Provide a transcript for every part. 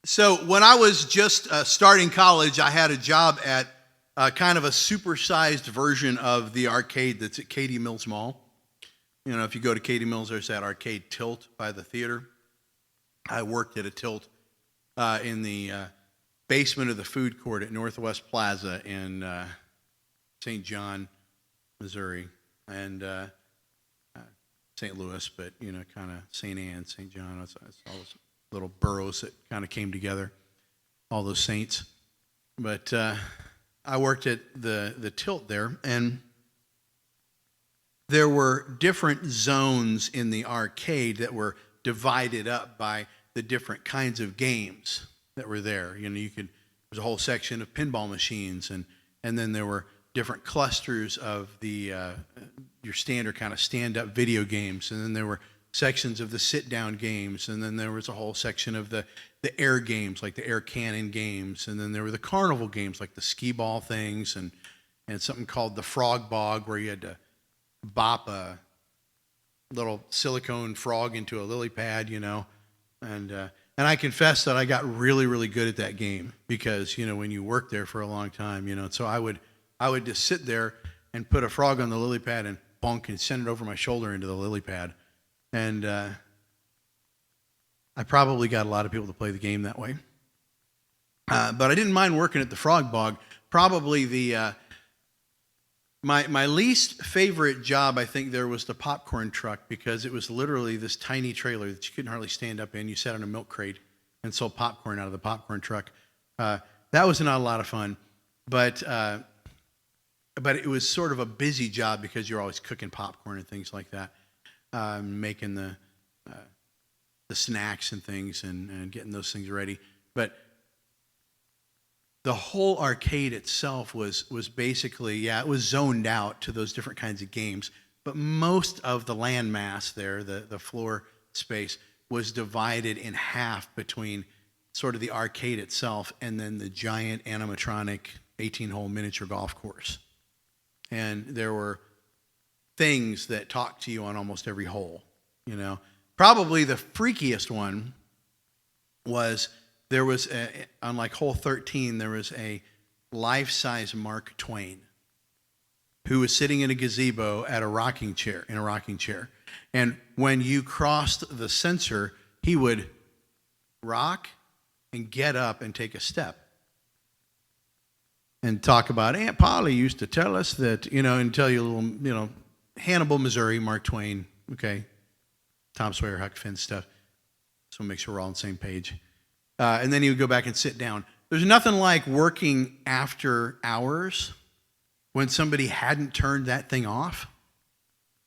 So when I was just starting college, I had a job at kind of a supersized version of the arcade that's at Katy Mills Mall. You know, if you go to Katy Mills, there's that arcade Tilt by the theater. I worked at a Tilt in the basement of the food court at Northwest Plaza in St. John, Missouri, and St. Louis, but, you know, kind of St. Anne, St. John, it's all those little boroughs that kind of came together, all those saints. But I worked at the Tilt there, and there were different zones in the arcade that were divided up by the different kinds of games that were there. You know, there's a whole section of pinball machines, and then there were different clusters of the your standard kind of stand-up video games, and then there were sections of the sit-down games, and then there was a whole section of the air games, like the air cannon games, and then there were the carnival games, like the skee ball things, and something called the frog bog, where you had to bop a little silicone frog into a lily pad, you know, and I confess that I got really, really good at that game because, you know, when you work there for a long time, you know, so I would just sit there and put a frog on the lily pad and bonk and send it over my shoulder into the lily pad. And I probably got a lot of people to play the game that way. But I didn't mind working at the Frog Bog. Probably my least favorite job, I think, there was the popcorn truck, because it was literally this tiny trailer that you couldn't hardly stand up in. You sat on a milk crate and sold popcorn out of the popcorn truck. That was not a lot of fun, but it was sort of a busy job because you're always cooking popcorn and things like that. Making the snacks and things and getting those things ready. But the whole arcade itself was basically, it was zoned out to those different kinds of games. But most of the land mass there, the floor space, was divided in half between sort of the arcade itself and then the giant animatronic 18-hole miniature golf course. And there were things that talk to you on almost every hole, you know. Probably the freakiest one was on like hole 13, there was a life-size Mark Twain who was sitting in a gazebo in a rocking chair. And when you crossed the sensor, he would rock and get up and take a step and talk about Aunt Polly used to tell us that, you know, and tell you a little, you know, Hannibal, Missouri, Mark Twain, okay, Tom Sawyer, Huck Finn stuff. So make sure we're all on the same page. And then he would go back and sit down. There's nothing like working after hours when somebody hadn't turned that thing off.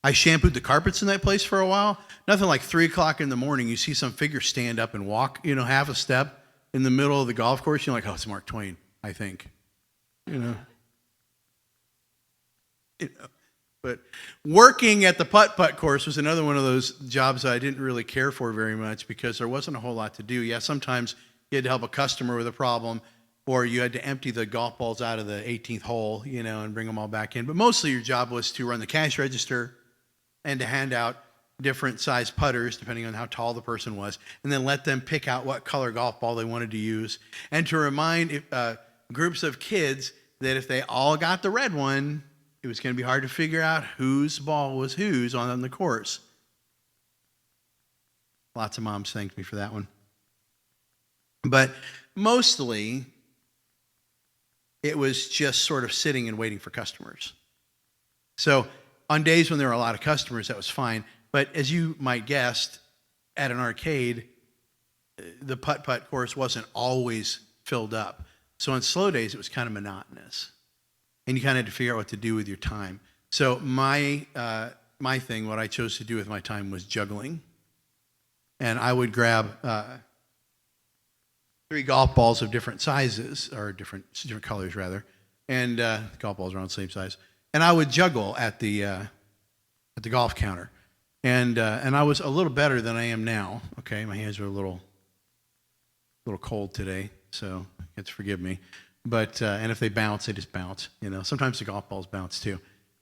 I shampooed the carpets in that place for a while. Nothing like 3 o'clock in the morning, you see some figure stand up and walk, you know, half a step in the middle of the golf course. You're like, oh, it's Mark Twain, I think. You know. But working at the putt-putt course was another one of those jobs that I didn't really care for very much because there wasn't a whole lot to do. Yeah, sometimes you had to help a customer with a problem, or you had to empty the golf balls out of the 18th hole, you know, and bring them all back in. But mostly your job was to run the cash register and to hand out different size putters, depending on how tall the person was, and then let them pick out what color golf ball they wanted to use, and to remind groups of kids that if they all got the red one, it was going to be hard to figure out whose ball was whose on the course. Lots of moms thanked me for that one. But mostly, it was just sort of sitting and waiting for customers. So on days when there were a lot of customers, that was fine. But as you might guess, at an arcade, the putt-putt course wasn't always filled up. So on slow days, it was kind of monotonous. And you kind of had to figure out what to do with your time. So my thing, what I chose to do with my time was juggling. And I would grab 3 golf balls of different sizes, or different colors rather, and golf balls around the same size. And I would juggle at the golf counter. And I was a little better than I am now. Okay, my hands are a little cold today, so you have to forgive me. But and if they bounce, they just bounce. You know, sometimes the golf balls bounce too.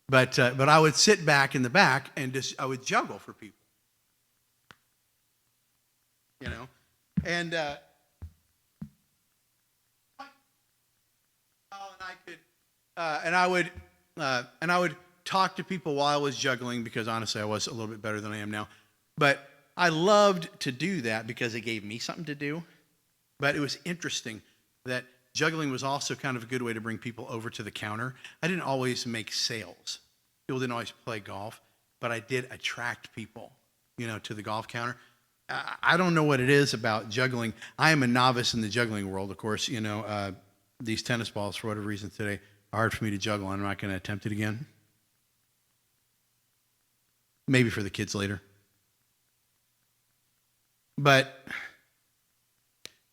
But I would sit back in the back and I would juggle for people. You know, and and I would talk to people while I was juggling, because honestly I was a little bit better than I am now. But I loved to do that because it gave me something to do. But it was interesting that juggling was also kind of a good way to bring people over to the counter. I didn't always make sales. People didn't always play golf, but I did attract people, to the golf counter. I don't know what it is about juggling. I am a novice in the juggling world, of course. These tennis balls, for whatever reason today, are hard for me to juggle. I'm not going to attempt it again. Maybe for the kids later. But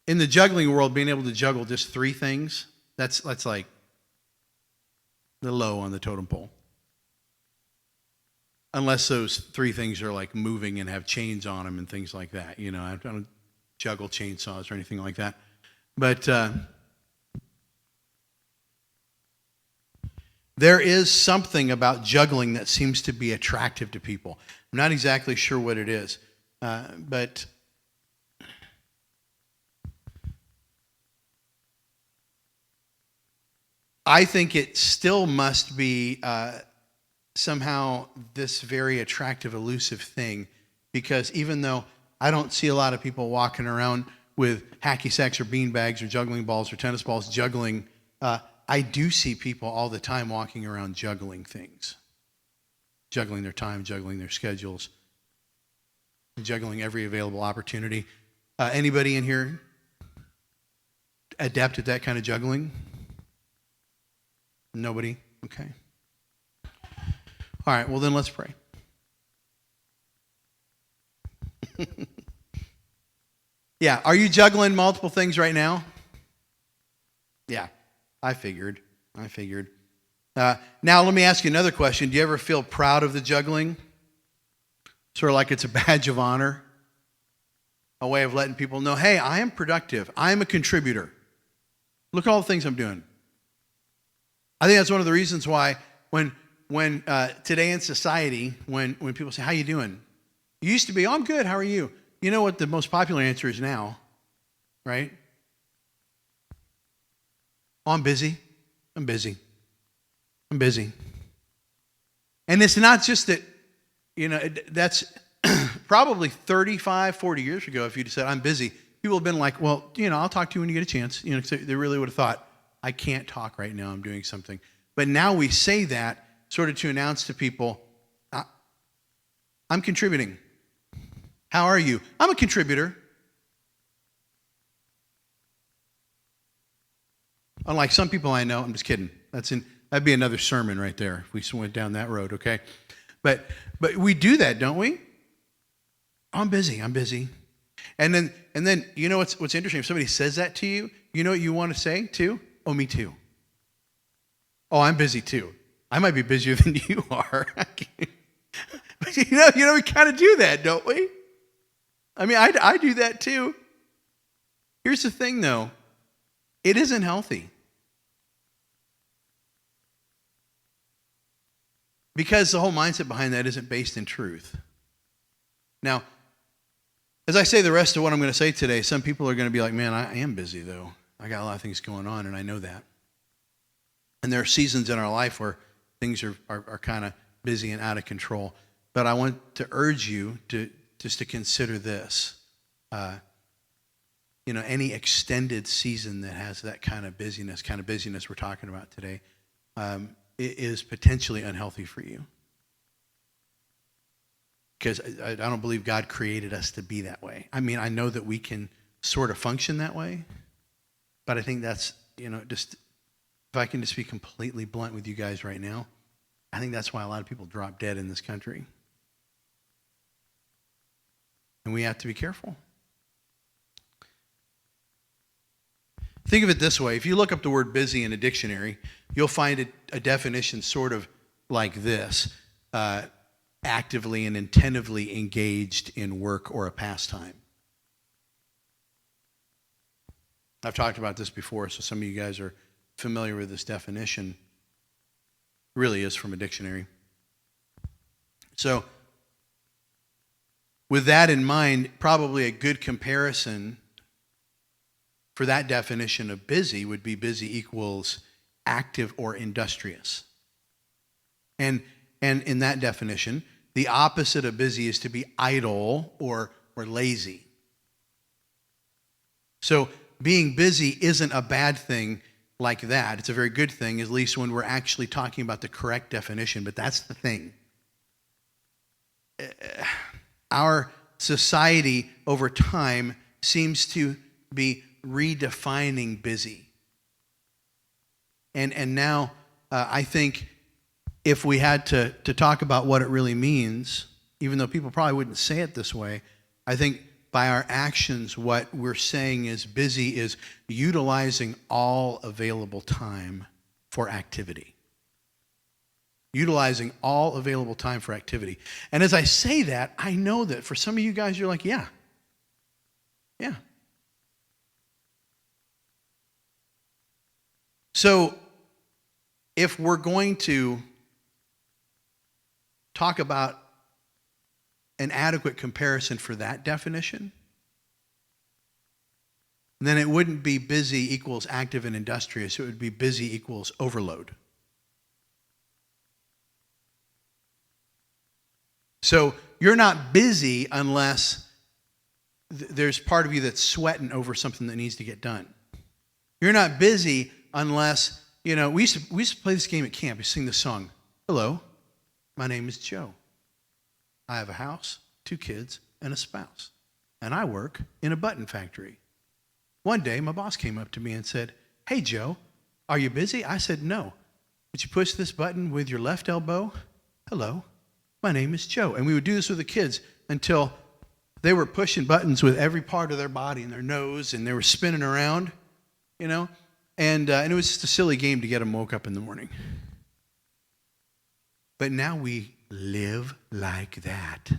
in the juggling world, being able to juggle just 3 things, that's like the low on the totem pole. Unless those 3 things are like moving and have chains on them and things like that. I don't juggle chainsaws or anything like that. But there is something about juggling that seems to be attractive to people. I'm not exactly sure what it is, but I think it still must be somehow this very attractive, elusive thing, because even though I don't see a lot of people walking around with hacky sacks or bean bags or juggling balls or tennis balls juggling, I do see people all the time walking around juggling things, juggling their time, juggling their schedules, juggling every available opportunity. Anybody in here adept at that kind of juggling? Nobody? Okay. All right, well then let's pray. Yeah, are you juggling multiple things right now? Yeah, I figured. Now let me ask you another question. Do you ever feel proud of the juggling? Sort of like it's a badge of honor? A way of letting people know, hey, I am productive. I am a contributor. Look at all the things I'm doing. I think that's one of the reasons why when today in society, when people say, how you doing? You used to be, oh, I'm good, how are you? You know what the most popular answer is now, right? Oh, I'm busy. And it's not just that, that's probably 35, 40 years ago, if you'd said, I'm busy, people have been like, well, I'll talk to you when you get a chance. So they really would have thought, I can't talk right now, I'm doing something. But now we say that sort of to announce to people, I'm contributing. How are you? I'm a contributor. Unlike some people I know, I'm just kidding. That'd be another sermon right there if we went down that road, okay? But we do that, don't we? I'm busy. And then you know what's interesting? If somebody says that to you, you know what you want to say too? Oh, me too. Oh, I'm busy too. I might be busier than you are. But we kind of do that, don't we? I mean, I do that too. Here's the thing though. It isn't healthy. Because the whole mindset behind that isn't based in truth. Now, as I say the rest of what I'm going to say today, some people are going to be like, man, I am busy though. I got a lot of things going on and I know that. And there are seasons in our life where things are kind of busy and out of control. But I want to urge you to consider this. Any extended season that has that kind of busyness we're talking about today, it is potentially unhealthy for you. Because I don't believe God created us to be that way. I mean, I know that we can sort of function that way, but I think that's, just, if I can just be completely blunt with you guys right now, I think that's why a lot of people drop dead in this country. And we have to be careful. Think of it this way. If you look up the word busy in a dictionary, you'll find a definition sort of like this. Actively and intentively engaged in work or a pastime. I've talked about this before, so some of you guys are familiar with this definition. It really is from a dictionary. So, with that in mind, probably a good comparison for that definition of busy would be busy equals active or industrious. And in that definition, the opposite of busy is to be idle or lazy. So being busy isn't a bad thing like that. It's a very good thing, at least when we're actually talking about the correct definition, but that's the thing. Our society over time seems to be redefining busy. And now I think if we had to talk about what it really means, even though people probably wouldn't say it this way, I think by our actions, what we're saying is busy is utilizing all available time for activity. Utilizing all available time for activity. And as I say that, I know that for some of you guys, you're like, yeah. So if we're going to talk about an adequate comparison for that definition, then it wouldn't be busy equals active and industrious. It would be busy equals overload. So you're not busy unless there's part of you that's sweating over something that needs to get done. You're not busy unless, we used to play this game at camp. We sing this song. Hello, my name is Joe. I have a house, 2 kids, and a spouse. And I work in a button factory. One day, my boss came up to me and said, "Hey, Joe, are you busy?" I said, "No. Would you push this button with your left elbow?" "Hello, my name is Joe." And we would do this with the kids until they were pushing buttons with every part of their body and their nose, and they were spinning around, and it was just a silly game to get them woke up in the morning. But now we live like that.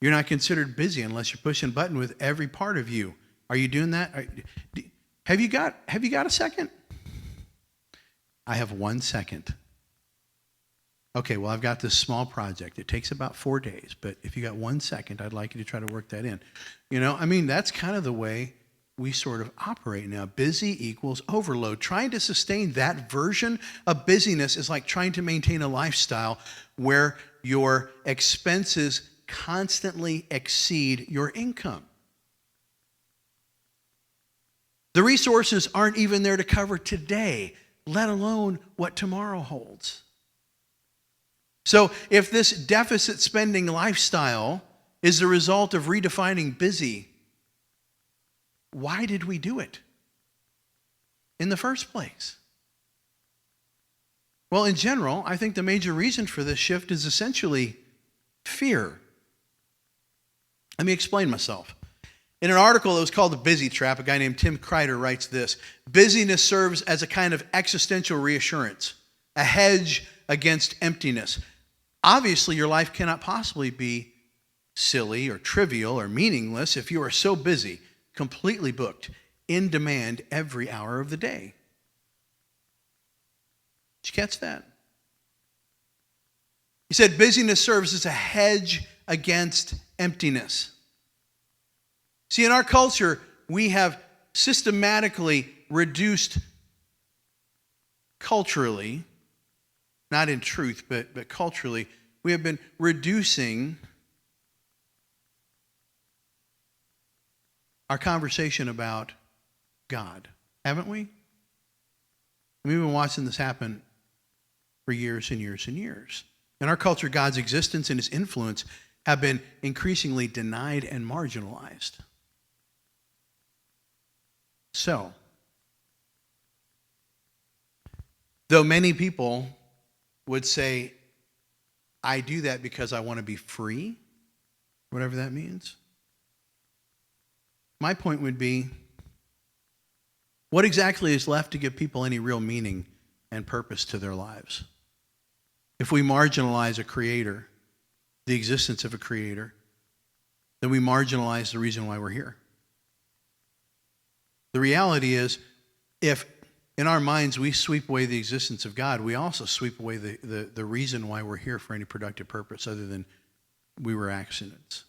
You're not considered busy unless you're pushing a button with every part of you. Are you doing that? Have you got a second? I have 1 second. Okay, well, I've got this small project. It takes about 4 days, but if you got 1 second, I'd like you to try to work that in. That's kind of the way we sort of operate now. Busy equals overload. Trying to sustain that version of busyness is like trying to maintain a lifestyle where your expenses constantly exceed your income. The resources aren't even there to cover today, let alone what tomorrow holds. So if this deficit spending lifestyle is the result of redefining busy, why did we do it in the first place? Well, in general, I think the major reason for this shift is essentially fear. Let me explain myself. In an article that was called The Busy Trap, a guy named Tim Kreider writes this: busyness serves as a kind of existential reassurance, a hedge against emptiness. Obviously, your life cannot possibly be silly or trivial or meaningless if you are so busy, completely booked, in demand every hour of the day. Did you catch that? He said busyness serves as a hedge against emptiness. See, in our culture, we have systematically reduced culturally, not in truth, but culturally, we have been reducing our conversation about God, haven't we? We've been watching this happen for years and years and years. In our culture, God's existence and his influence have been increasingly denied and marginalized. So, though many people would say, I do that because I want to be free, whatever that means, my point would be, what exactly is left to give people any real meaning and purpose to their lives? If we marginalize a creator, the existence of a creator, then we marginalize the reason why we're here. The reality is, if in our minds we sweep away the existence of God, we also sweep away the reason why we're here for any productive purpose other than we were accidents.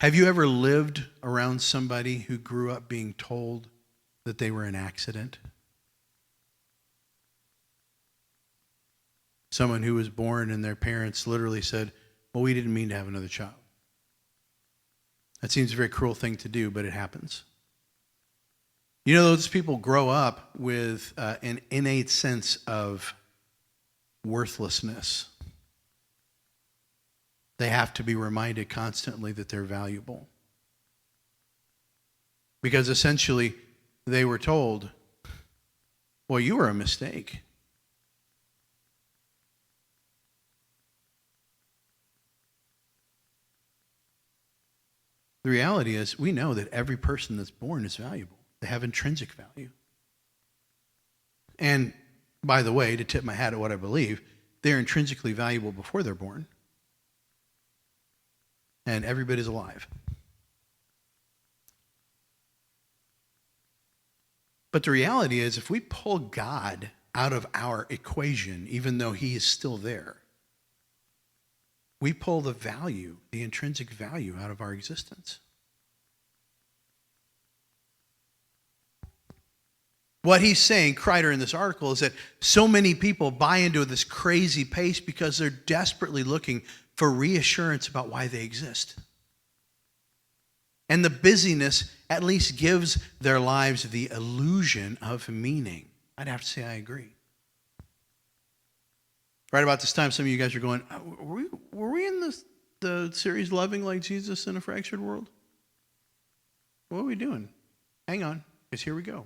Have you ever lived around somebody who grew up being told that they were an accident? Someone who was born and their parents literally said, well, we didn't mean to have another child. That seems a very cruel thing to do, but it happens. You know, those people grow up with an innate sense of worthlessness. They have to be reminded constantly that they're valuable. Because essentially, they were told, well, you were a mistake. The reality is, we know that every person that's born is valuable. They have intrinsic value. And by the way, to tip my hat at what I believe, they're intrinsically valuable before they're born. And every bit is alive. But the reality is, if we pull God out of our equation, even though he is still there, we pull the value, the intrinsic value, out of our existence. What he's saying, Kreider, in this article, is that so many people buy into this crazy pace because they're desperately looking for reassurance about why they exist. And the busyness at least gives their lives the illusion of meaning. I'd have to say I agree. Right about this time, some of you guys are going, were we in the series Loving Like Jesus in a Fractured World? What are we doing? Hang on, because here we go.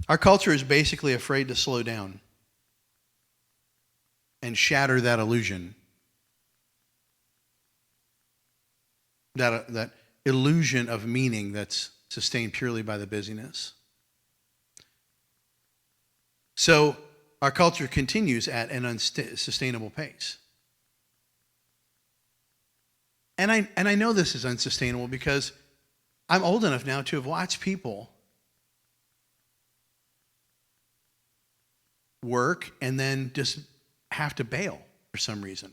Our culture is basically afraid to slow down and shatter that illusion. That illusion of meaning that's sustained purely by the busyness. So our culture continues at an unsustainable pace. And I know this is unsustainable because I'm old enough now to have watched people work and then just have to bail for some reason.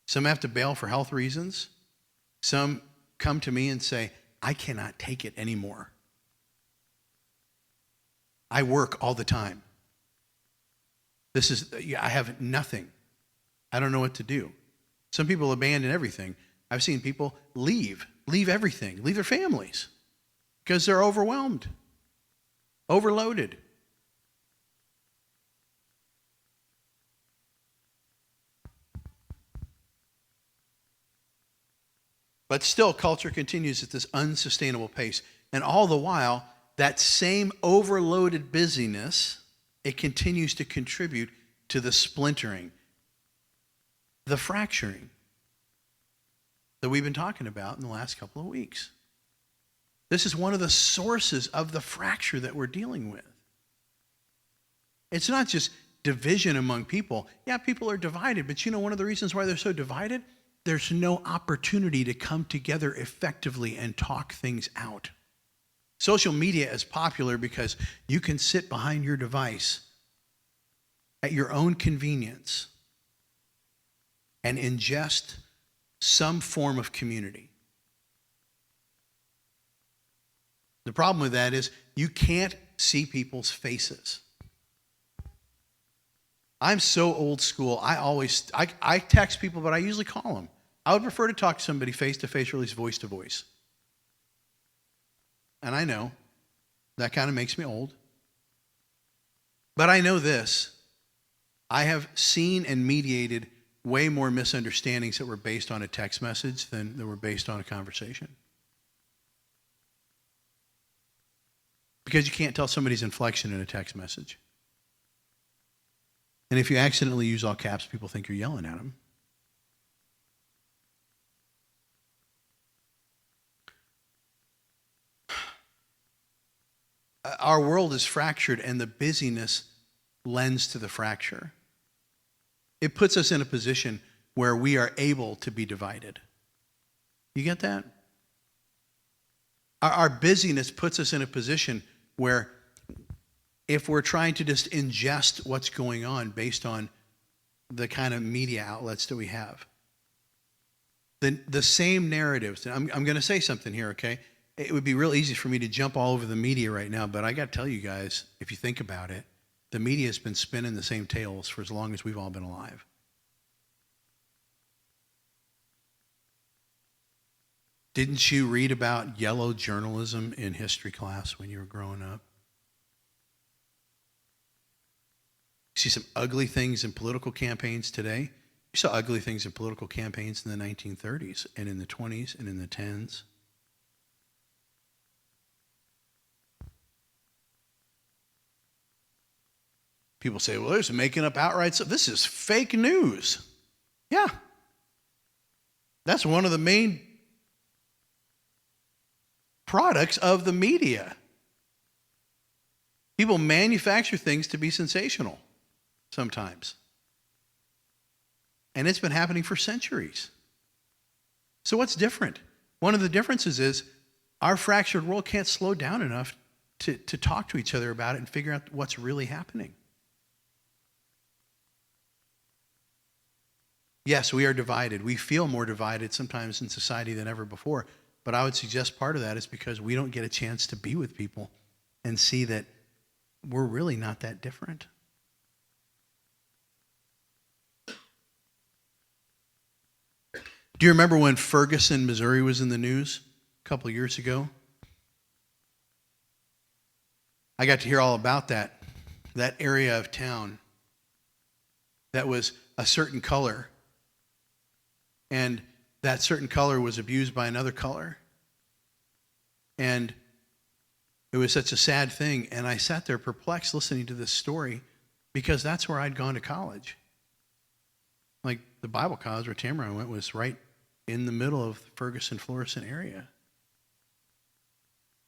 Some have to bail for health reasons. Some come to me and say, I cannot take it anymore. I work all the time. I have nothing. I don't know what to do. Some people abandon everything. I've seen people leave everything, leave their families because they're overwhelmed, overloaded. But still, culture continues at this unsustainable pace. And all the while, that same overloaded busyness, it continues to contribute to the splintering, the fracturing that we've been talking about in the last couple of weeks. This is one of the sources of the fracture that we're dealing with. It's not just division among people. Yeah, people are divided, but you know one of the reasons why they're so divided? There's no opportunity to come together effectively and talk things out. Social media is popular because you can sit behind your device at your own convenience and ingest some form of community. The problem with that is you can't see people's faces. I'm so old school. I text people, but I usually call them. I would prefer to talk to somebody face to face or at least voice to voice. And I know that kind of makes me old. But I know this. I have seen and mediated way more misunderstandings that were based on a text message than that were based on a conversation. Because you can't tell somebody's inflection in a text message. And if you accidentally use all caps, people think you're yelling at them. Our world is fractured, and the busyness lends to the fracture. It puts us in a position where we are able to be divided. You get that? Our busyness puts us in a position where if we're trying to just ingest what's going on based on the kind of media outlets that we have, The same narratives. I'm going to say something here, okay? It would be real easy for me to jump all over the media right now, but I got to tell you guys, if you think about it, the media has been spinning the same tales for as long as we've all been alive. Didn't you read about yellow journalism in history class when you were growing up? You see some ugly things in political campaigns today. You saw ugly things in political campaigns in the 1930s and in the 20s and in the 10s. People say, well, there's making up outright stuff. This is fake news. Yeah. That's one of the main products of the media. People manufacture things to be sensational sometimes. And it's been happening for centuries. So what's different? One of the differences is our fractured world can't slow down enough to talk to each other about it and figure out what's really happening. Yes, we are divided. We feel more divided sometimes in society than ever before. But I would suggest part of that is because we don't get a chance to be with people and see that we're really not that different. Do you remember when Ferguson, Missouri was in the news a couple of years ago? I got to hear all about that area of town that was a certain color, and that certain color was abused by another color. And it was such a sad thing, and I sat there perplexed listening to this story because that's where I'd gone to college. Like the Bible college where Tamara went was right in the middle of the Ferguson-Florissant area.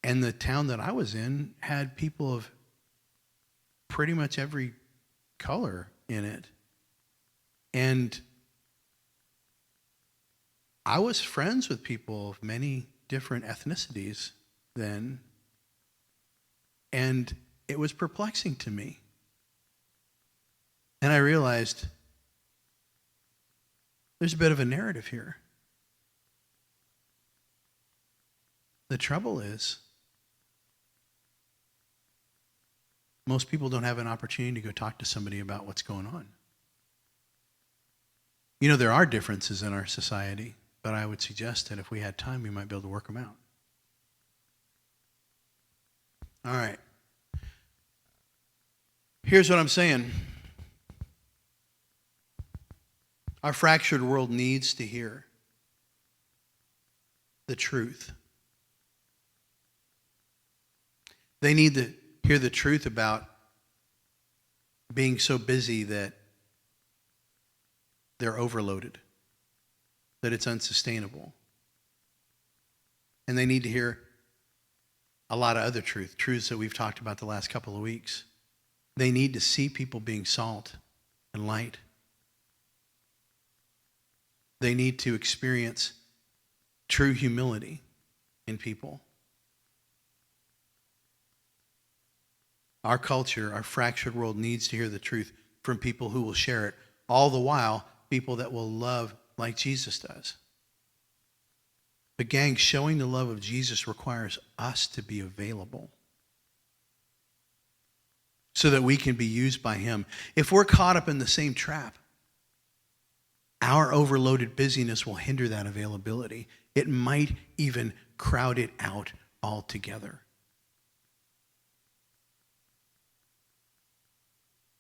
And the town that I was in had people of pretty much every color in it. And I was friends with people of many different ethnicities then, and it was perplexing to me. And I realized there's a bit of a narrative here. The trouble is, most people don't have an opportunity to go talk to somebody about what's going on. You know, there are differences in our society, but I would suggest that if we had time, we might be able to work them out. All right. Here's what I'm saying. Our fractured world needs to hear the truth. They need to hear the truth about being so busy that they're overloaded, that it's unsustainable. And they need to hear a lot of other truths that we've talked about the last couple of weeks. They need to see people being salt and light. They need to experience true humility in people. Our culture, our fractured world needs to hear the truth from people who will share it. All the while, people that will love like Jesus does. But gang, showing the love of Jesus requires us to be available so that we can be used by him. If we're caught up in the same trap, our overloaded busyness will hinder that availability. It might even crowd it out altogether.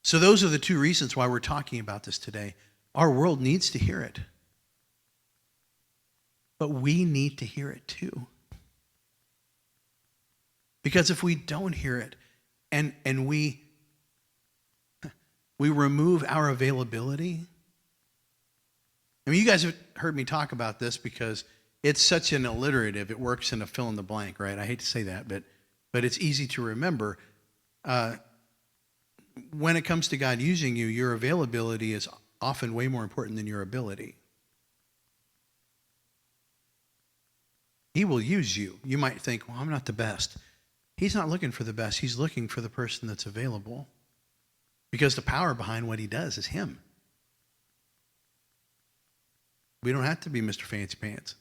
So those are the two reasons why we're talking about this today. Our world needs to hear it. But we need to hear it too. Because if we don't hear it and we remove our availability, I mean, you guys have heard me talk about this because it's such an alliterative. It works in a fill in the blank, right? I hate to say that, but it's easy to remember. When it comes to God using you, your availability is often way more important than your ability. He will use you. You might think, well, I'm not the best. He's not looking for the best. He's looking for the person that's available. Because the power behind what he does is him. We don't have to be Mr. Fancy Pants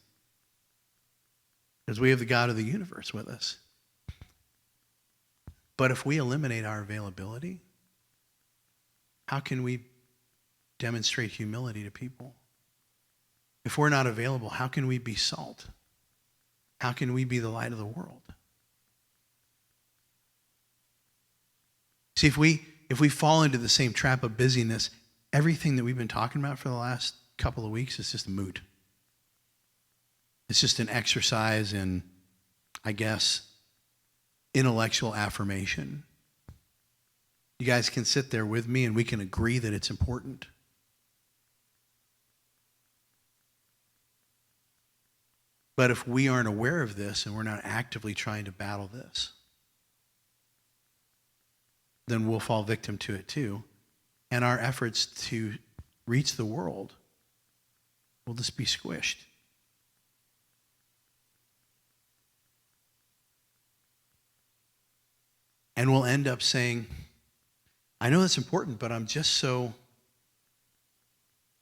because we have the God of the universe with us. But if we eliminate our availability, how can we demonstrate humility to people? If we're not available, how can we be salt? How can we be the light of the world? See, if we fall into the same trap of busyness, everything that we've been talking about for the last couple of weeks is just a moot. It's just an exercise in, I guess, intellectual affirmation. You guys can sit there with me and we can agree that it's important. But if we aren't aware of this and we're not actively trying to battle this, then we'll fall victim to it too. And our efforts to reach the world will just be squished. And we'll end up saying, I know that's important, but I'm just so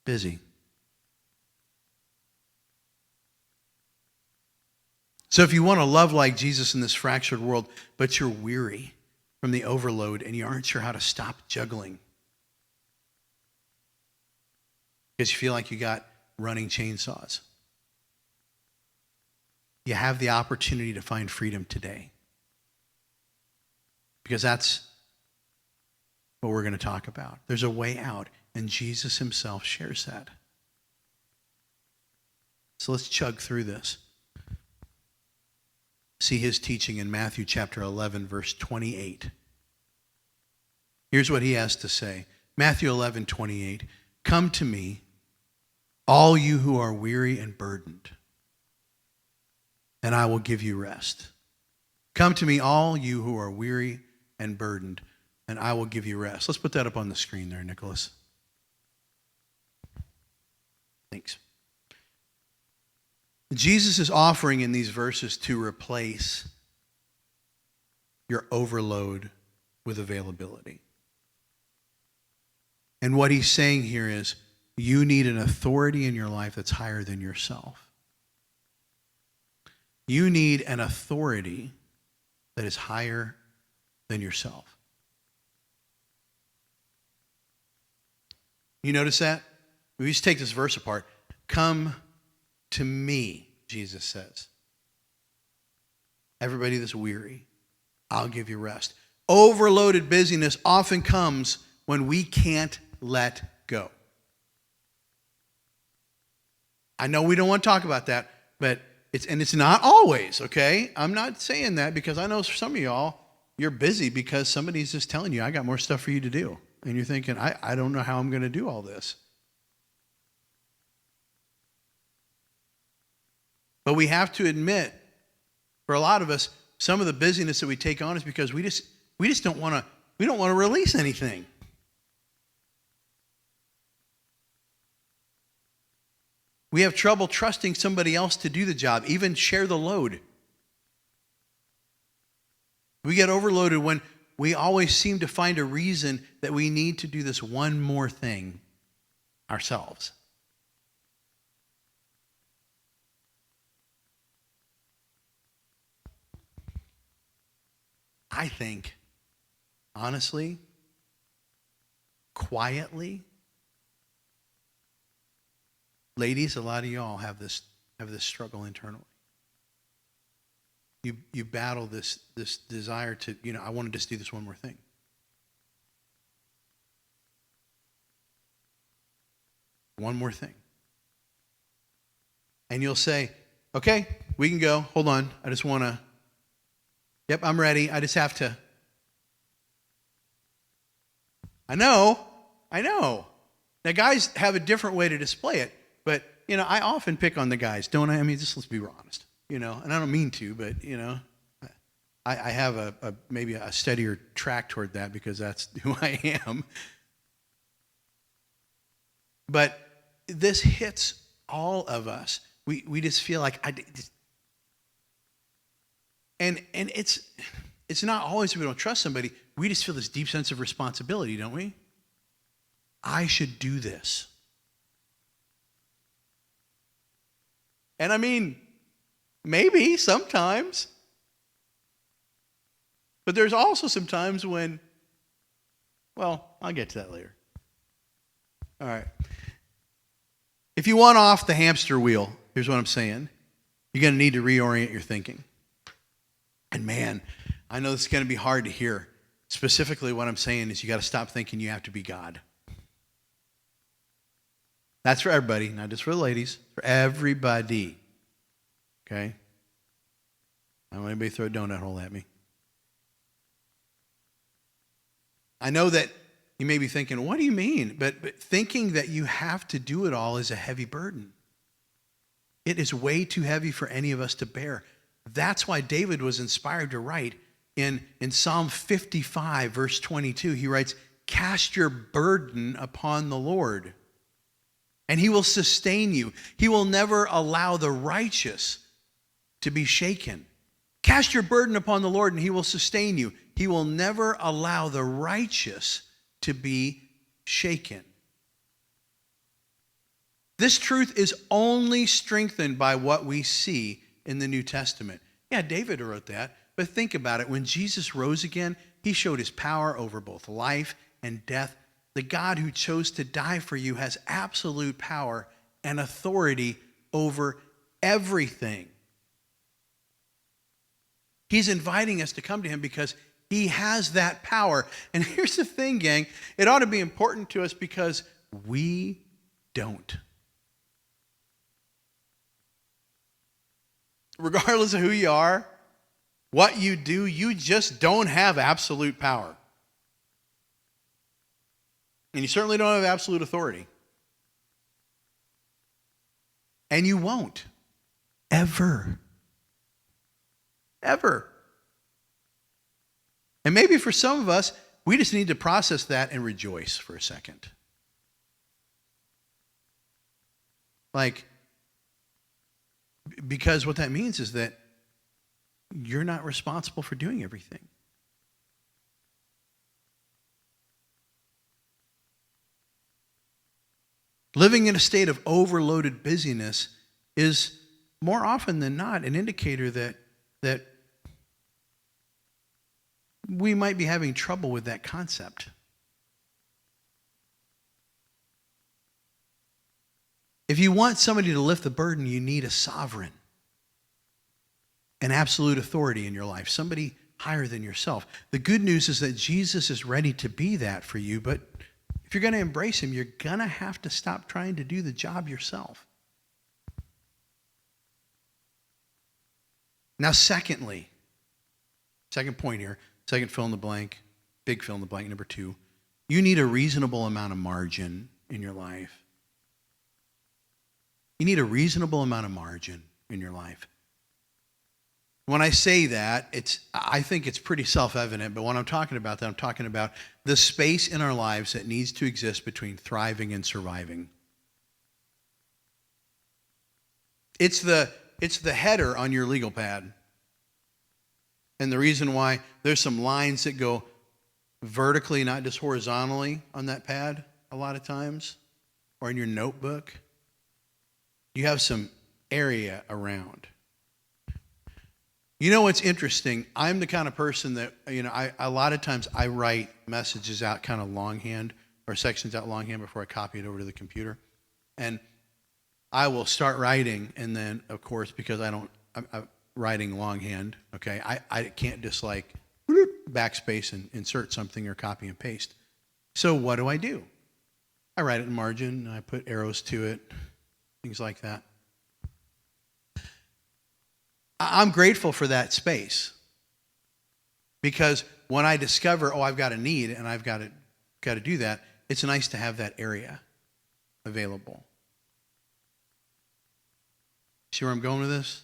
busy. So if you want to love like Jesus in this fractured world, but you're weary from the overload and you aren't sure how to stop juggling because you feel like you got running chainsaws, you have the opportunity to find freedom today. Because that's what we're going to talk about. There's a way out, and Jesus himself shares that. So let's chug through this. See his teaching in Matthew chapter 11, verse 28. Here's what he has to say. Matthew 11, 28. Come to me, all you who are weary and burdened, and I will give you rest. Come to me, all you who are weary and burdened, and I will give you rest. Let's put that up on the screen there, Nicholas. Thanks. Jesus is offering in these verses to replace your overload with availability. And what he's saying here is you need an authority in your life that's higher than yourself. You need an authority that is higher than yourself. You notice that? We just take this verse apart. Come to me, Jesus says. Everybody that's weary, I'll give you rest. Overloaded busyness often comes when we can't let go. I know we don't want to talk about that, but it's not always, okay? I'm not saying that because I know for some of y'all, you're busy because somebody's just telling you, I got more stuff for you to do. And you're thinking, I don't know how I'm going to do all this. But we have to admit, for a lot of us, some of the busyness that we take on is because we just don't want to release anything. We have trouble trusting somebody else to do the job, even share the load. We get overloaded when we always seem to find a reason that we need to do this one more thing ourselves. I think, honestly, quietly, ladies, a lot of y'all have this struggle internally. You battle this desire to, I want to just do this one more thing. One more thing. And you'll say, okay, we can go. Hold on. I just want to, yep, I'm ready. I just have to. I know. Now, guys have a different way to display it, but, I often pick on the guys, don't I? I mean, just let's be honest, and I don't mean to, but, I have maybe a steadier track toward that because that's who I am. But this hits all of us. We just feel like and it's not always that we don't trust somebody. We just feel this deep sense of responsibility, don't we? I should do this. And I mean, maybe sometimes. But there's also some times when, well, I'll get to that later. All right. If you want off the hamster wheel, here's what I'm saying. You're going to need to reorient your thinking. And man, I know this is going to be hard to hear. Specifically, what I'm saying is you got to stop thinking you have to be God. That's for everybody, not just for the ladies, for everybody. Okay? I don't want anybody to throw a donut hole at me. I know that you may be thinking, what do you mean? But thinking that you have to do it all is a heavy burden. It is way too heavy for any of us to bear. That's why David was inspired to write in Psalm 55, verse 22. He writes, cast your burden upon the Lord, and he will sustain you. He will never allow the righteous to be shaken. Cast your burden upon the Lord, and he will sustain you. He will never allow the righteous to be shaken. This truth is only strengthened by what we see in the New Testament. Yeah, David wrote that, but think about it. When Jesus rose again, he showed his power over both life and death. The God who chose to die for you has absolute power and authority over everything. He's inviting us to come to him because he has that power. And here's the thing, gang. It ought to be important to us because we don't. Regardless of who you are, what you do, you just don't have absolute power. And you certainly don't have absolute authority. And you won't. Ever. Ever. And maybe for some of us, we just need to process that and rejoice for a second. Because what that means is that you're not responsible for doing everything. Living in a state of overloaded busyness is more often than not an indicator that we might be having trouble with that concept. If you want somebody to lift the burden, you need a sovereign, an absolute authority in your life, somebody higher than yourself. The good news is that Jesus is ready to be that for you, but if you're going to embrace him, you're going to have to stop trying to do the job yourself. Now, secondly, second point here, second fill in the blank, big fill in the blank, number 2, you need a reasonable amount of margin in your life. You need a reasonable amount of margin in your life. When I say that, I think it's pretty self-evident, but when I'm talking about that, I'm talking about the space in our lives that needs to exist between thriving and surviving. It's the header on your legal pad. And the reason why there's some lines that go vertically, not just horizontally on that pad a lot of times, or in your notebook, you have some area around. You know what's interesting? I'm the kind of person that, a lot of times I write messages out kind of longhand or sections out longhand before I copy it over to the computer. And I will start writing, and then, of course, because I'm writing longhand, okay, I can't just backspace and insert something or copy and paste. So what do? I write it in margin, and I put arrows to it, things like that. I'm grateful for that space because when I discover, I've got a need and I've got to do that, it's nice to have that area available. See where I'm going with this?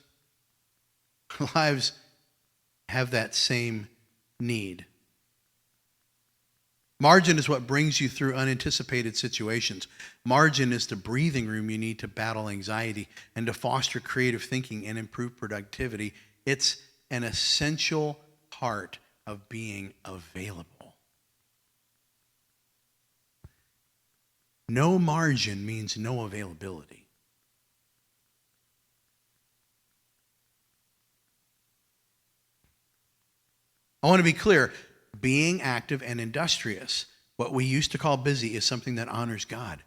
Our lives have that same need. Margin is what brings you through unanticipated situations. Margin is the breathing room you need to battle anxiety and to foster creative thinking and improve productivity. It's an essential part of being available. No margin means no availability. I want to be clear. Being active and industrious, what we used to call busy, is something that honors God.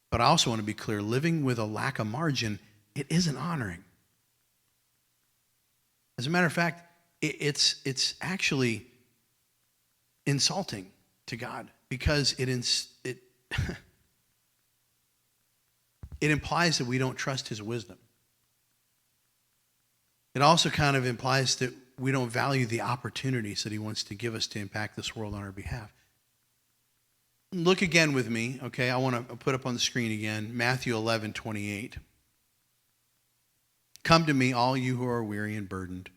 But I also want to be clear. Living with a lack of margin, it isn't honoring. As a matter of fact, it's actually insulting to God, because it implies that we don't trust his wisdom. It also kind of implies that we don't value the opportunities that he wants to give us to impact this world on our behalf. Look again with me, okay? I want to put up on the screen again, Matthew 11:28. Come to me, all you who are weary and burdened,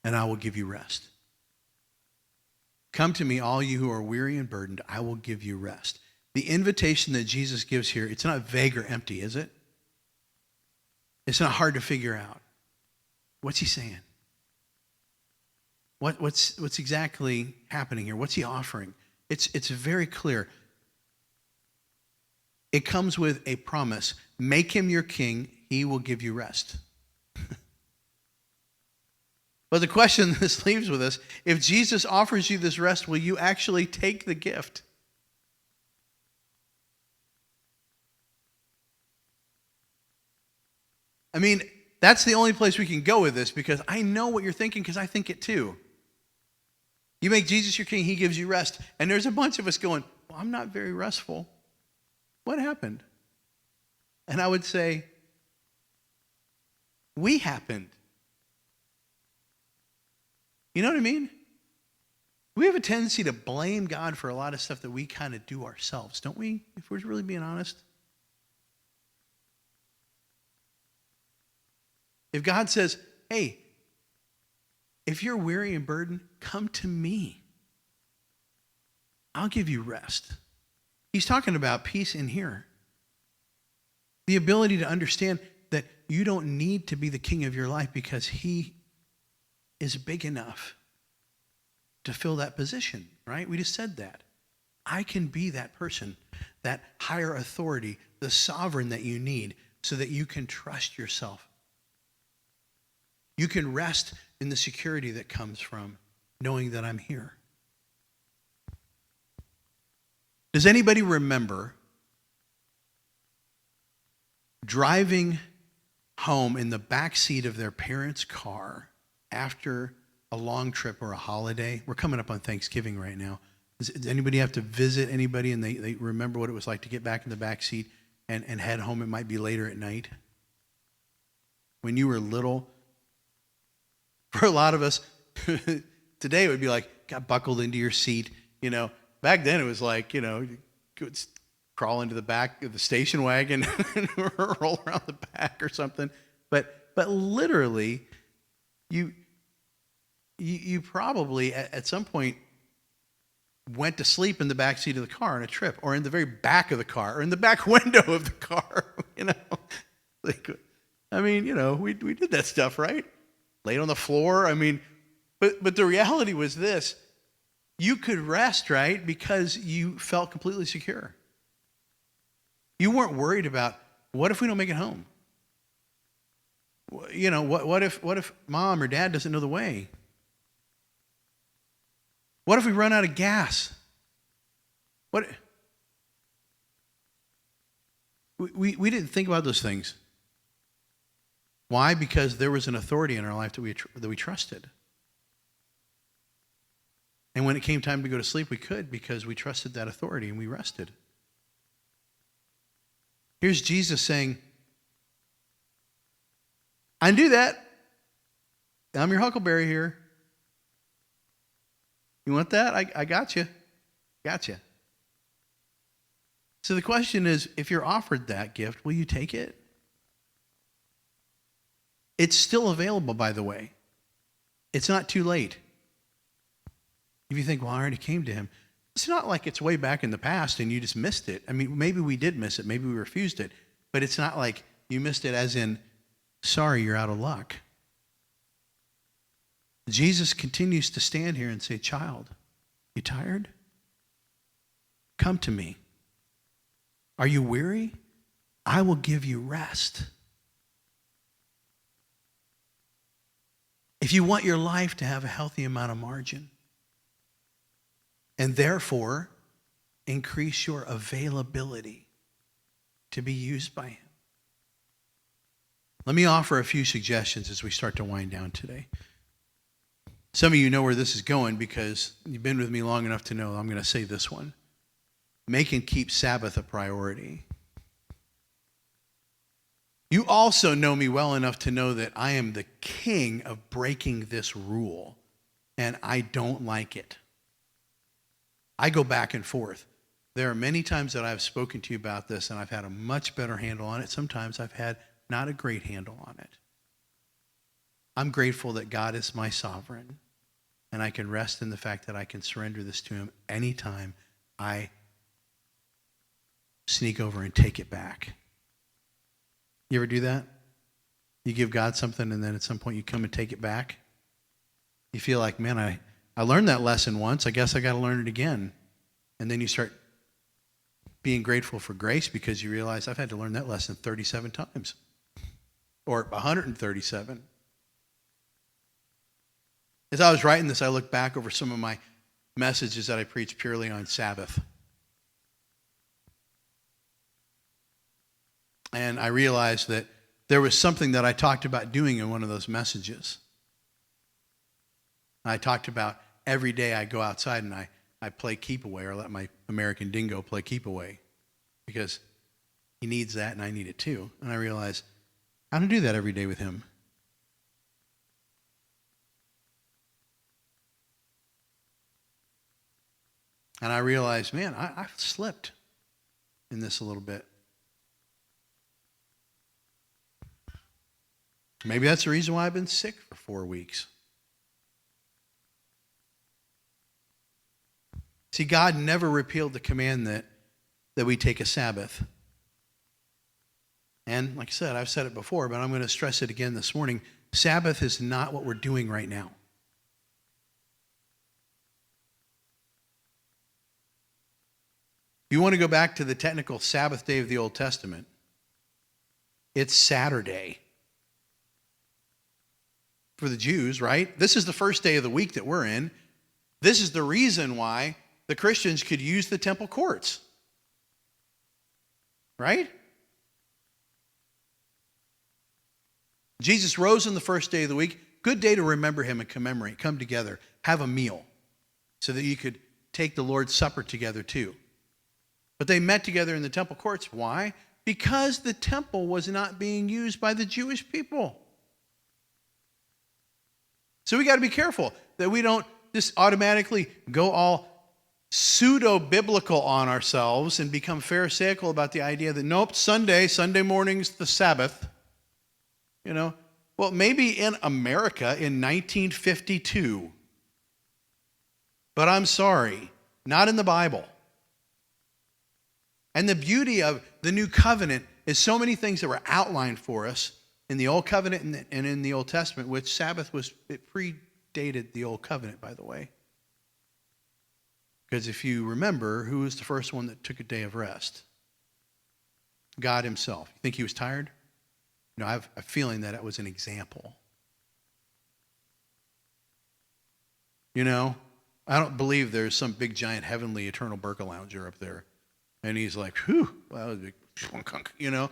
and I will give you rest. Come to me, all you who are weary and burdened, I will give you rest. The invitation that Jesus gives here, it's not vague or empty, is it? It's not hard to figure out. What's he saying? What's exactly happening here? What's he offering? It's very clear. It comes with a promise. Make him your king, he will give you rest. But the question this leaves with us, if Jesus offers you this rest, will you actually take the gift? I mean, that's the only place we can go with this, because I know what you're thinking, because I think it too. You make Jesus your king, he gives you rest. And there's a bunch of us going, well, I'm not very restful. What happened? And I would say, we happened. You know what I mean? We have a tendency to blame God for a lot of stuff that we kind of do ourselves, don't we? If we're really being honest. If God says, hey, if you're weary and burdened, come to me. I'll give you rest. He's talking about peace in here. The ability to understand that you don't need to be the king of your life, because he is big enough to fill that position, right? We just said that. I can be that person, that higher authority, the sovereign that you need, so that you can trust yourself. You can rest in the security that comes from knowing that I'm here. Does anybody remember driving home in the back seat of their parents' car after a long trip or a holiday? We're coming up on Thanksgiving right now. Does anybody have to visit anybody and they remember what it was like to get back in the back seat and head home? It might be later at night. When you were little, for a lot of us, today it would be like, got buckled into your seat. You know, back then it was like, you know, you could crawl into the back of the station wagon and roll around the back or something. But literally, you probably at some point went to sleep in the back seat of the car on a trip, or in the very back of the car, or in the back window of the car. You know, like, I mean, you know, we did that stuff, right? Laid on the floor. I mean, but the reality was this: you could rest, right, because you felt completely secure. You weren't worried about, what if we don't make it home? You know, what if mom or dad doesn't know the way? What if we run out of gas? We didn't think about those things. Why? Because there was an authority in our life that we trusted. And when it came time to go to sleep, we could, because we trusted that authority and we rested. Here's Jesus saying, I do that. I'm your huckleberry here. You want that? I got you. Got you. So the question is, if you're offered that gift, will you take it? It's still available, by the way. It's not too late. If you think, well, I already came to him. It's not like it's way back in the past and you just missed it. I mean, maybe we did miss it. Maybe we refused it. But it's not like you missed it as in, sorry, you're out of luck. Jesus continues to stand here and say, child, you tired? Come to me. Are you weary? I will give you rest. If you want your life to have a healthy amount of margin, and therefore increase your availability to be used by him. Let me offer a few suggestions as we start to wind down today. Some of you know where this is going because you've been with me long enough to know I'm going to say this one. Make and keep Sabbath a priority. You also know me well enough to know that I am the king of breaking this rule, and I don't like it. I go back and forth. There are many times that I've spoken to you about this, and I've had a much better handle on it. Sometimes I've had not a great handle on it. I'm grateful that God is my sovereign, and I can rest in the fact that I can surrender this to him anytime I sneak over and take it back. You ever do that? You give God something, and then at some point you come and take it back? You feel like, man, I learned that lesson once. I guess I got to learn it again. And then you start being grateful for grace because you realize I've had to learn that lesson 37 times or 137. As I was writing this, I looked back over some of my messages that I preached purely on Sabbath. And I realized that there was something that I talked about doing in one of those messages. I talked about every day I go outside and I play keep away, or let my American dingo play keep away, because he needs that and I need it too. And I realized I don't do that every day with him. And I realized, man, I've slipped in this a little bit. Maybe that's the reason why I've been sick for 4 weeks. See, God never repealed the command that we take a Sabbath. And like I said, I've said it before, but I'm going to stress it again this morning. Sabbath is not what we're doing right now. If you want to go back to the technical Sabbath day of the Old Testament, it's Saturday. For the Jews, right? This is the first day of the week that we're in. This is the reason why the Christians could use the temple courts. Right? Jesus rose on the first day of the week. Good day to remember him and commemorate. Come together. Have a meal so that you could take the Lord's Supper together too. But they met together in the temple courts. Why? Because the temple was not being used by the Jewish people. So we got to be careful that we don't just automatically go all pseudo-biblical on ourselves and become pharisaical about the idea that, nope, Sunday morning's the Sabbath. You know, well, maybe in America in 1952. But I'm sorry, not in the Bible. And the beauty of the new covenant is so many things that were outlined for us in the Old Covenant and in the Old Testament, which Sabbath it predated the Old Covenant, by the way. Because if you remember, who was the first one that took a day of rest? God himself. You think he was tired? No, I have a feeling that it was an example. You know, I don't believe there's some big, giant, heavenly, eternal burqa lounger up there. And he's like, whew, well, that was a big, you know.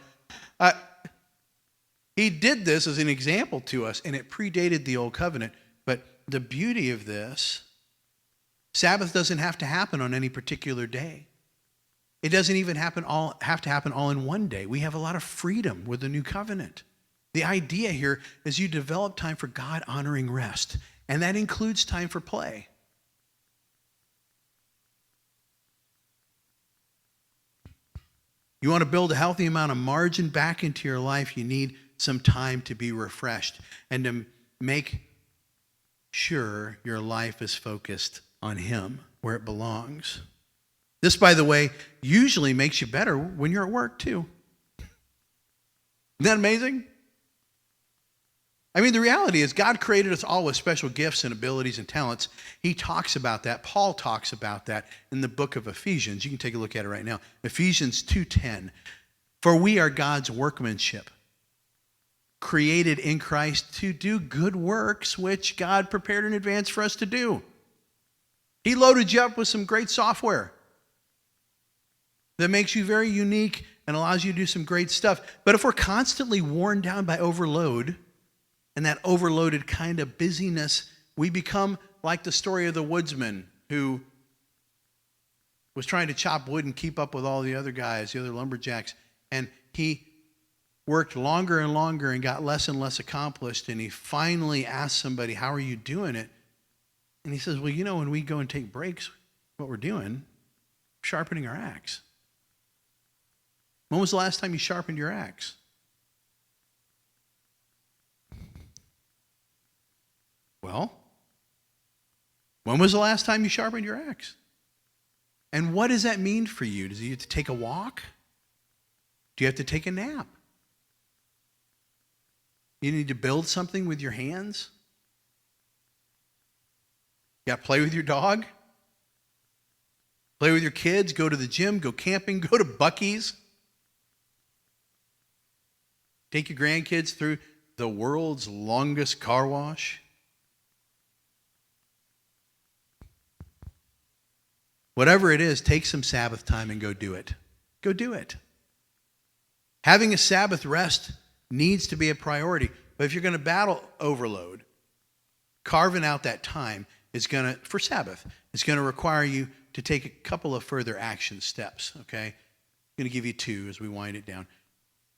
He did this as an example to us, and it predated the Old Covenant. But the beauty of this, Sabbath doesn't have to happen on any particular day. It doesn't even have to happen all in one day. We have a lot of freedom with the new covenant. The idea here is you develop time for God-honoring rest, and that includes time for play. You want to build a healthy amount of margin back into your life, you need some time to be refreshed and to make sure your life is focused on him where it belongs. This, by the way, usually makes you better when you're at work too. Isn't that amazing? I mean, the reality is God created us all with special gifts and abilities and talents. He talks about that. Paul talks about that in the book of Ephesians. You can take a look at it right now. Ephesians 2:10. For we are God's workmanship, created in Christ to do good works, which God prepared in advance for us to do. He loaded you up with some great software that makes you very unique and allows you to do some great stuff. But if we're constantly worn down by overload and that overloaded kind of busyness, we become like the story of the woodsman who was trying to chop wood and keep up with all the other guys, the other lumberjacks. And he worked longer and longer and got less and less accomplished. And he finally asked somebody, how are you doing it? And he says, well, when we go and take breaks, what we're doing, sharpening our axe. When was the last time you sharpened your axe? Well, when was the last time you sharpened your axe? And what does that mean for you? Does you have to take a walk? Do you have to take a nap? You need to build something with your hands? You got to play with your dog? Play with your kids? Go to the gym? Go camping? Go to Buc-ee's? Take your grandkids through the world's longest car wash? Whatever it is, take some Sabbath time and go do it. Go do it. Having a Sabbath rest needs to be a priority. But if you're going to battle overload, carving out that time for Sabbath, is going to require you to take a couple of further action steps, okay? I'm going to give you two as we wind it down.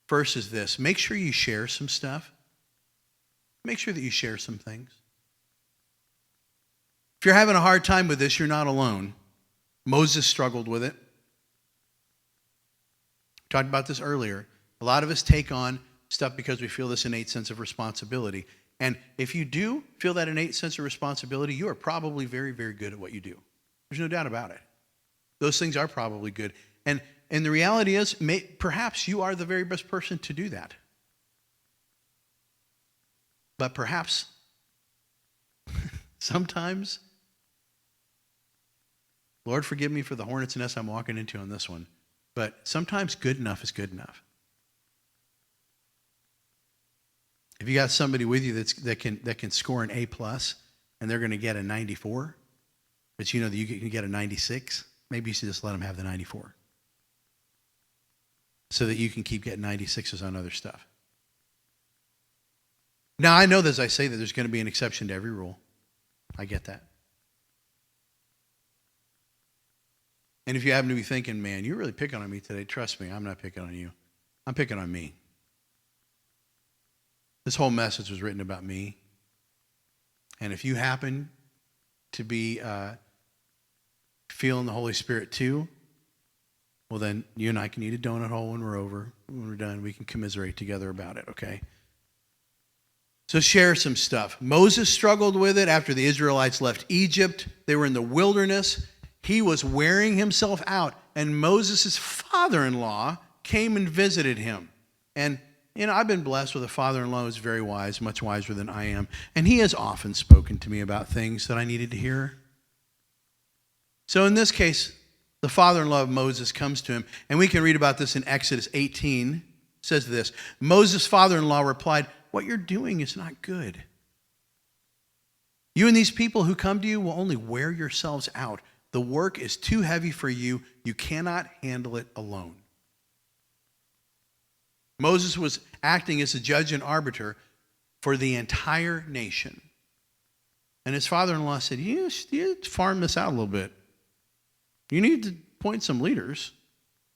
First is this. Make sure you share some stuff. Make sure that you share some things. If you're having a hard time with this, you're not alone. Moses struggled with it. We talked about this earlier. A lot of us take on stuff because we feel this innate sense of responsibility. And if you do feel that innate sense of responsibility, you are probably very, very good at what you do. There's no doubt about it. Those things are probably good. And the reality is, perhaps you are the very best person to do that. But perhaps, sometimes, Lord, forgive me for the hornet's nest I'm walking into on this one, but sometimes good enough is good enough. If you got somebody with you that can score an A+, and they're going to get a 94, but you know that you can get a 96, maybe you should just let them have the 94, so that you can keep getting 96s on other stuff. Now, I know that as I say that there's going to be an exception to every rule. I get that. And if you happen to be thinking, man, you're really picking on me today, trust me, I'm not picking on you. I'm picking on me. This whole message was written about me. And if you happen to be feeling the Holy Spirit too, well, then you and I can eat a donut hole when we're over. When we're done, we can commiserate together about it, okay? So share some stuff. Moses struggled with it after the Israelites left Egypt. They were in the wilderness. He was wearing himself out. And Moses' father-in-law came and visited him. And I've been blessed with a father-in-law who's very wise, much wiser than I am. And he has often spoken to me about things that I needed to hear. So in this case, the father-in-law of Moses comes to him. And we can read about this in Exodus 18. It says this, Moses' father-in-law replied, what you're doing is not good. You and these people who come to you will only wear yourselves out. The work is too heavy for you. You cannot handle it alone. Moses was acting as a judge and arbiter for the entire nation. And his father-in-law said, you farm this out a little bit. You need to appoint some leaders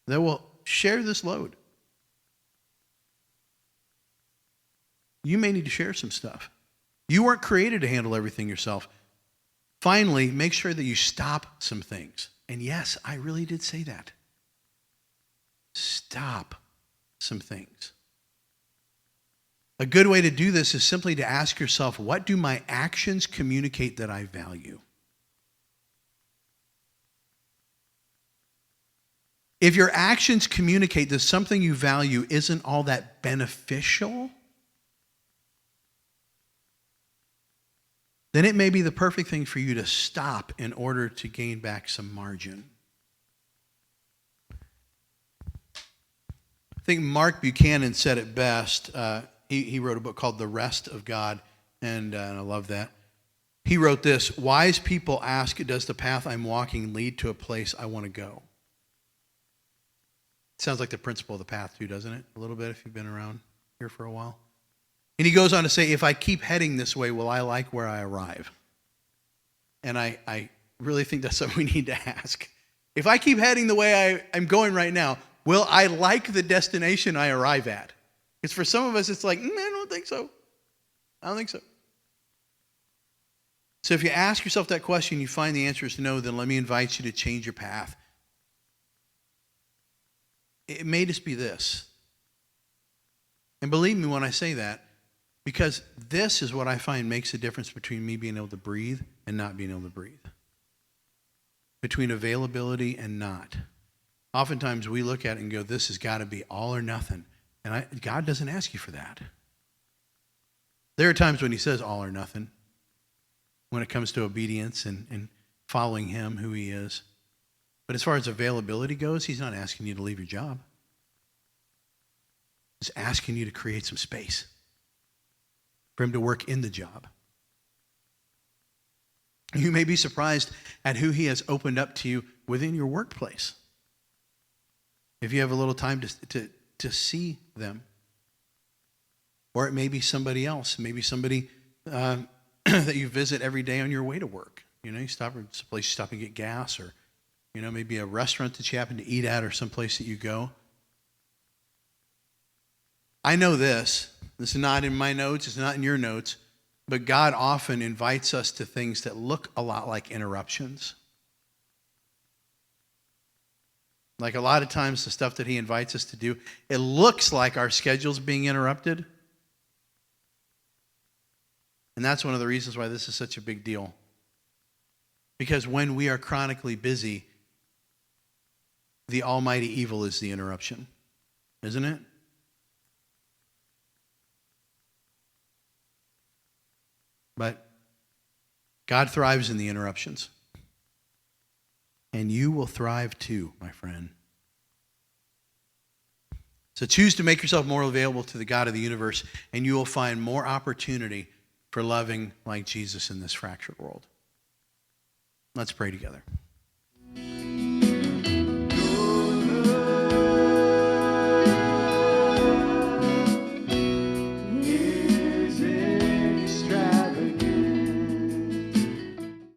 that will share this load. You may need to share some stuff. You weren't created to handle everything yourself. Finally, make sure that you stop some things. And yes, I really did say that. Stop some things. A good way to do this is simply to ask yourself, what do my actions communicate that I value? If your actions communicate that something you value isn't all that beneficial, then it may be the perfect thing for you to stop in order to gain back some margin. I think Mark Buchanan said it best. he wrote a book called The Rest of God, and I love that. He wrote this: wise people ask, does the path I'm walking lead to a place I want to go? It sounds like the principle of the path too, doesn't it? A little bit, if you've been around here for a while. And he goes on to say, if I keep heading this way, will I like where I arrive? And I really think that's something we need to ask. If I keep heading the way I'm going right now, will I like the destination I arrive at? Because for some of us, it's like, I don't think so. I don't think so. So if you ask yourself that question, you find the answer is no, then let me invite you to change your path. It may just be this. And believe me when I say that, because this is what I find makes a difference between me being able to breathe and not being able to breathe. Between availability and not. Oftentimes we look at it and go, this has got to be all or nothing. And God doesn't ask you for that. There are times when he says all or nothing, when it comes to obedience and following him, who he is. But as far as availability goes, he's not asking you to leave your job. He's asking you to create some space for him to work in the job. You may be surprised at who he has opened up to you within your workplace. If you have a little time to see them. Or it may be somebody else, maybe somebody that you visit every day on your way to work. You know, you stop at some place you stop and get gas, or maybe a restaurant that you happen to eat at, or someplace that you go. I know this is not in my notes, it's not in your notes, but God often invites us to things that look a lot like interruptions. Like a lot of times the stuff that he invites us to do, it looks like our schedule's being interrupted. And that's one of the reasons why this is such a big deal. Because when we are chronically busy, the almighty evil is the interruption, isn't it? But God thrives in the interruptions. And you will thrive too, my friend. So choose to make yourself more available to the God of the universe, and you will find more opportunity for loving like Jesus in this fractured world. Let's pray together.